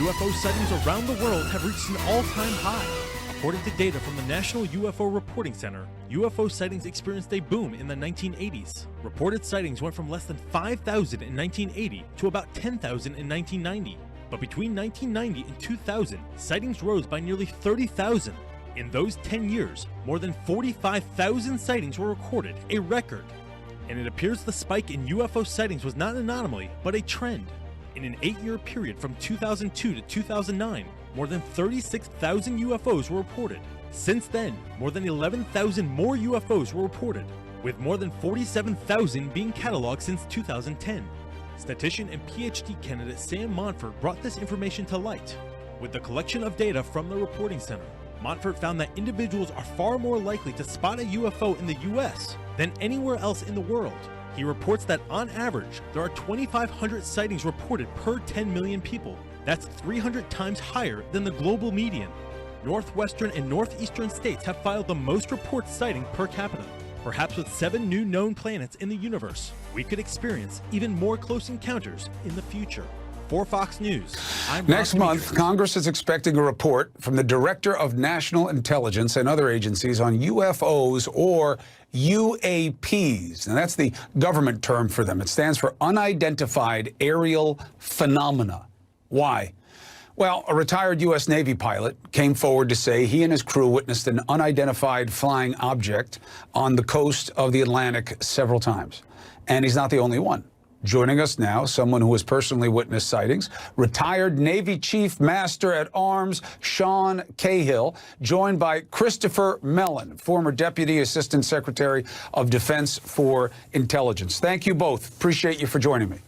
UFO sightings around the world have reached an all-time high. According to data from the National UFO Reporting Center, UFO sightings experienced a boom in the 1980s. Reported sightings went from less than 5,000 in 1980 to about 10,000 in 1990. But between 1990 and 2000, sightings rose by nearly 30,000. In those 10 years, more than 45,000 sightings were recorded, a record. And it appears the spike in UFO sightings was not an anomaly, but a trend. In an 8-year period from 2002 to 2009, more than 36,000 UFOs were reported. Since then, more than 11,000 more UFOs were reported, with more than 47,000 being cataloged since 2010. Statistician and PhD candidate Sam Montfort brought this information to light. With the collection of data from the reporting center, Montfort found that individuals are far more likely to spot a UFO in the US than anywhere else in the world. He reports that on average, there are 2,500 sightings reported per 10 million people. That's 300 times higher than the global median. Northwestern and northeastern states have filed the most reports citing per capita. Perhaps with 7 new known planets in the universe, we could experience even more close encounters in the future. For Fox News, I'm Next month, Congress is expecting a report from the Director of National Intelligence and other agencies on UFOs or UAPs. And that's the government term for them. It stands for Unidentified Aerial Phenomena. Why? Well, a retired U.S. Navy pilot came forward to say he and his crew witnessed an unidentified flying object on the coast of the Atlantic several times. And he's not the only one. Joining us now, someone who has personally witnessed sightings, retired Navy Chief Master at Arms Sean Cahill, joined by Christopher Mellon, former Deputy Assistant Secretary of Defense for Intelligence. Thank you both. Appreciate you for joining me.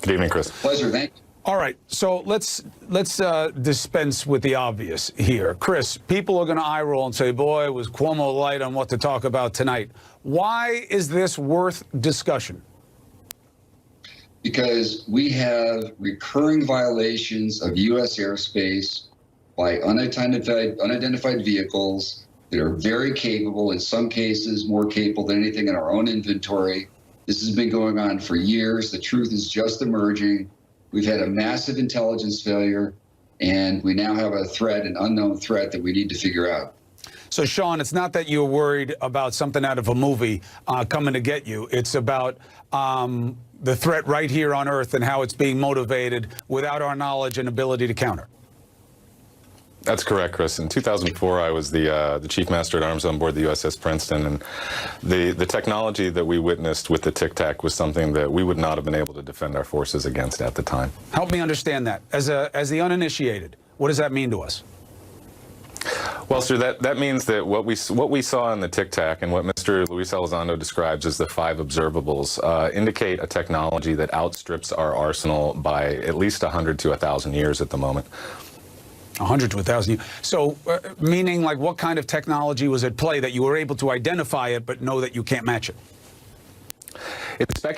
Good evening, Chris. Pleasure, thank you. All right, so let's dispense with the obvious here. Chris, people are going to eye roll and say, boy, was Cuomo light on what to talk about tonight. Why is this worth discussion? Because we have recurring violations of U.S. airspace by unidentified vehicles that are very capable, in some cases more capable than anything in our own inventory. This has been going on for years. The truth is just emerging. We've had a massive intelligence failure, and we now have a threat, an unknown threat that we need to figure out. So, Sean, it's not that you're worried about something out of a movie coming to get you. It's about the threat right here on Earth and how it's being motivated without our knowledge and ability to counter. That's correct, Chris. In 2004, I was the Chief Master at Arms on board the USS Princeton, and the technology that we witnessed with the Tic Tac was something that we would not have been able to defend our forces against at the time. Help me understand that. As the uninitiated, what does that mean to us? Well, sir, that means that what we saw in the Tic Tac and what Mr. Luis Elizondo describes as the 5 observables indicate a technology that outstrips our arsenal by at least 100 to 1,000 years at the moment. 100 to 1,000 years. So, meaning, like, what kind of technology was at play that you were able to identify it but know that you can't match it?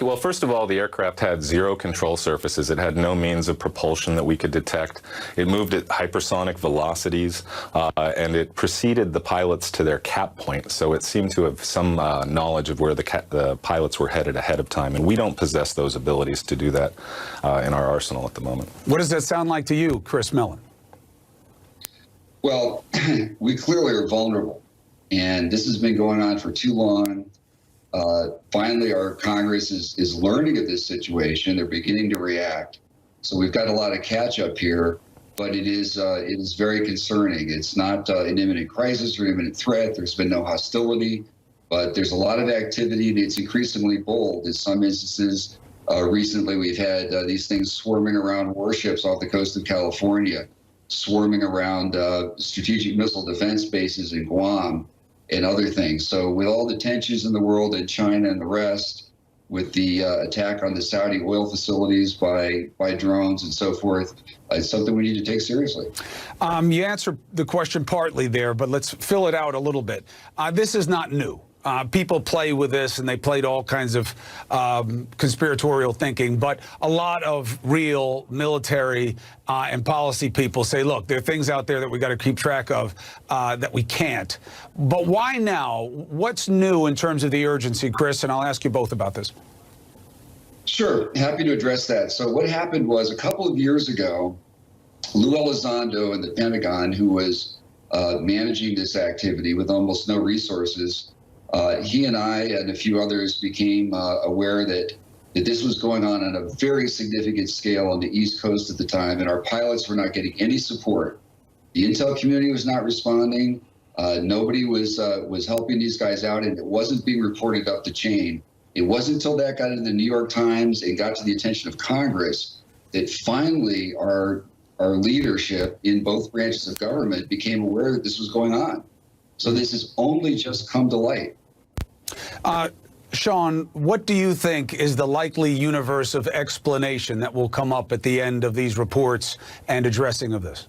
Well, first of all, the aircraft had 0 control surfaces. It had no means of propulsion that we could detect. It moved at hypersonic velocities, and it preceded the pilots to their cap point. So it seemed to have some knowledge of where the pilots were headed ahead of time, and we don't possess those abilities to do that in our arsenal at the moment. What does that sound like to you, Chris Mellon? Well, we clearly are vulnerable, and this has been going on for too long. Finally, our Congress is learning of this situation. They're beginning to react. So we've got a lot of catch up here, but it is very concerning. It's not an imminent crisis or imminent threat. There's been no hostility, but there's a lot of activity that's increasingly bold. In some instances, recently we've had these things swarming around warships off the coast of California, swarming around strategic missile defense bases in Guam, and other things. So with all the tensions in the world in China and the rest, with the attack on the Saudi oil facilities by drones and so forth, it's something we need to take seriously. You answered the question partly there, but let's fill it out a little bit. This is not new. People play with this, and they played all kinds of conspiratorial thinking, but a lot of real military and policy people say, look, there are things out there that we got to keep track of that we can't. But why now? What's new in terms of the urgency, Chris? And I'll ask you both about this. Sure, happy to address that. So what happened was, a couple of years ago, Lou Elizondo in the Pentagon, who was managing this activity with almost no resources, he and I and a few others became aware that this was going on a very significant scale on the East Coast at the time, and our pilots were not getting any support. The intel community was not responding. Nobody was helping these guys out, and it wasn't being reported up the chain. It wasn't until that got into the New York Times and got to the attention of Congress that finally our leadership in both branches of government became aware that this was going on. So this has only just come to light. Sean, what do you think is the likely universe of explanation that will come up at the end of these reports and addressing of this?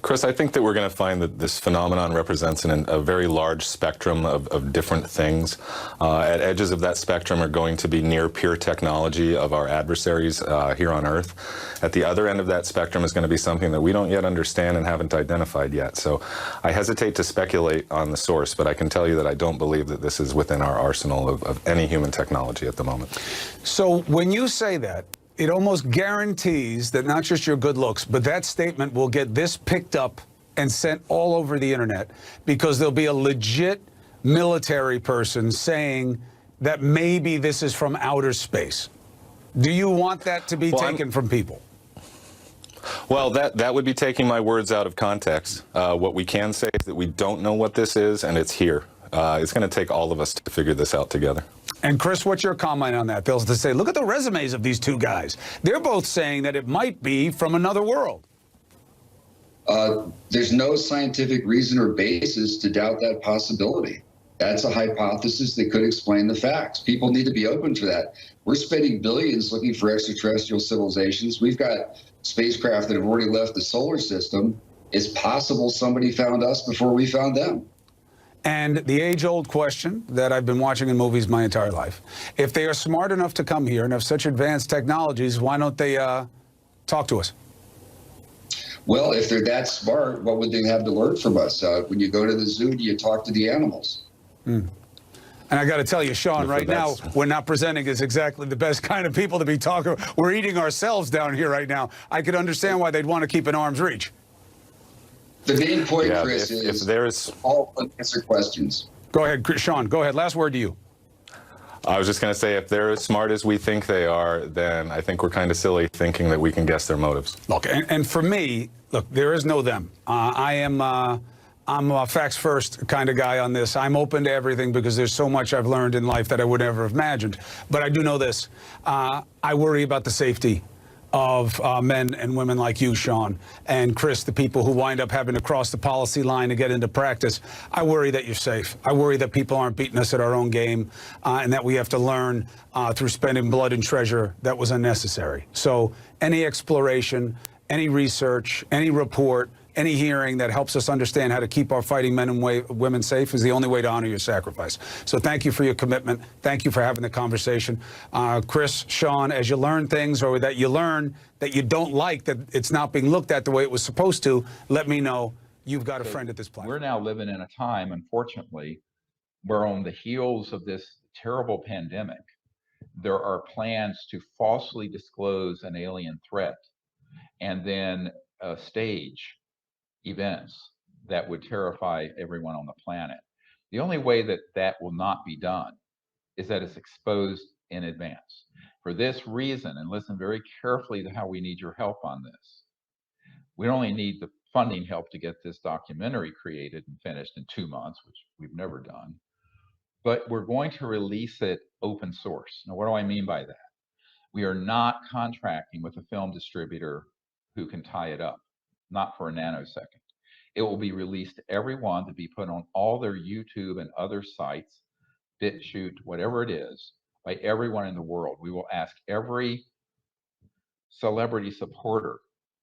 Chris, I think that we're going to find that this phenomenon represents a very large spectrum of different things. At edges of that spectrum are going to be near peer technology of our adversaries here on Earth. At the other end of that spectrum is going to be something that we don't yet understand and haven't identified yet. So I hesitate to speculate on the source, but I can tell you that I don't believe that this is within our arsenal of any human technology at the moment. So when you say that, it almost guarantees that not just your good looks, but that statement will get this picked up and sent all over the internet, because there'll be a legit military person saying that maybe this is from outer space. Do you want that to be taken from people? Well, that would be taking my words out of context. What we can say is that we don't know what this is, and it's here. It's going to take all of us to figure this out together. And Chris, what's your comment on that? They'll say, look at the resumes of these two guys. They're both saying that it might be from another world. There's no scientific reason or basis to doubt that possibility. That's a hypothesis that could explain the facts. People need to be open to that. We're spending billions looking for extraterrestrial civilizations. We've got spacecraft that have already left the solar system. It's possible somebody found us before we found them. And the age-old question that I've been watching in movies my entire life: if they are smart enough to come here and have such advanced technologies, why don't they talk to us? Well, if they're that smart, what would they have to learn from us? When you go to the zoo, do you talk to the animals? And I got to tell you, Sean, right now, we're not presenting as exactly the best kind of people to be talking. We're eating ourselves down here right now. I could understand why they'd want to keep an arm's reach. The main point, Chris, is if there's all unanswered questions. Go ahead, Sean. Go ahead. Last word to you. I was just going to say, if they're as smart as we think they are, then I think we're kind of silly thinking that we can guess their motives. Look, and for me, look, there is no them. I'm a facts first kind of guy on this. I'm open to everything because there's so much I've learned in life that I would never have imagined. But I do know this. I worry about the safety of men and women like you, Sean, and Chris, the people who wind up having to cross the policy line to get into practice. I worry that you're safe. I worry that people aren't beating us at our own game, and that we have to learn through spending blood and treasure that was unnecessary. So any exploration, any research, any report, any hearing that helps us understand how to keep our fighting men and women safe is the only way to honor your sacrifice. So thank you for your commitment. Thank you for having the conversation. Chris, Sean, as you learn things, or that you learn that you don't like that it's not being looked at the way it was supposed to, let me know. You've got a friend at this platform. We're now living in a time, unfortunately, where on the heels of this terrible pandemic, there are plans to falsely disclose an alien threat and then stage events that would terrify everyone on the planet. The only way that that will not be done is that it's exposed in advance. For this reason, and listen very carefully to how we need your help on this, we only need the funding help to get this documentary created and finished in 2 months, which we've never done, but we're going to release it open source. Now, what do I mean by that? We are not contracting with a film distributor who can tie it up, not for a nanosecond. It will be released to everyone, to be put on all their YouTube and other sites, BitChute, whatever it is, by everyone in the world. We will ask every celebrity supporter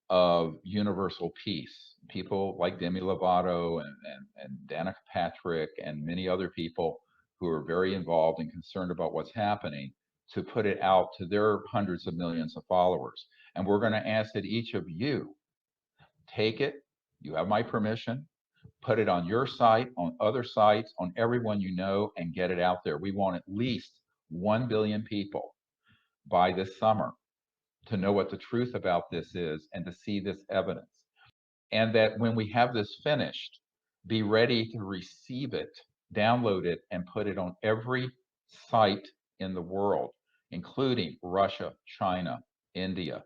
of universal peace, people like Demi Lovato and Danica Patrick and many other people who are very involved and concerned about what's happening, to put it out to their hundreds of millions of followers. And we're going to ask that each of you take it. You have my permission. Put it on your site, on other sites, on everyone you know, and get it out there. We want at least 1 billion people by this summer to know what the truth about this is and to see this evidence. And that when we have this finished, be ready to receive it, download it, and put it on every site in the world, including Russia, China, India,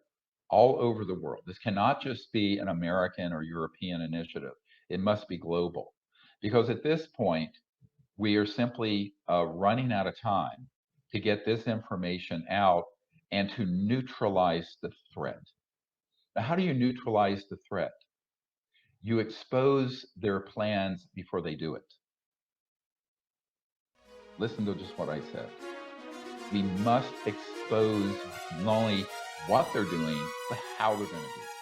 all over the world. This cannot just be an American or European initiative. It must be global. Because at this point, we are simply running out of time to get this information out and to neutralize the threat. Now, how do you neutralize the threat? You expose their plans before they do it. Listen to just what I said. We must expose not only what they're doing, but how they're going to do it.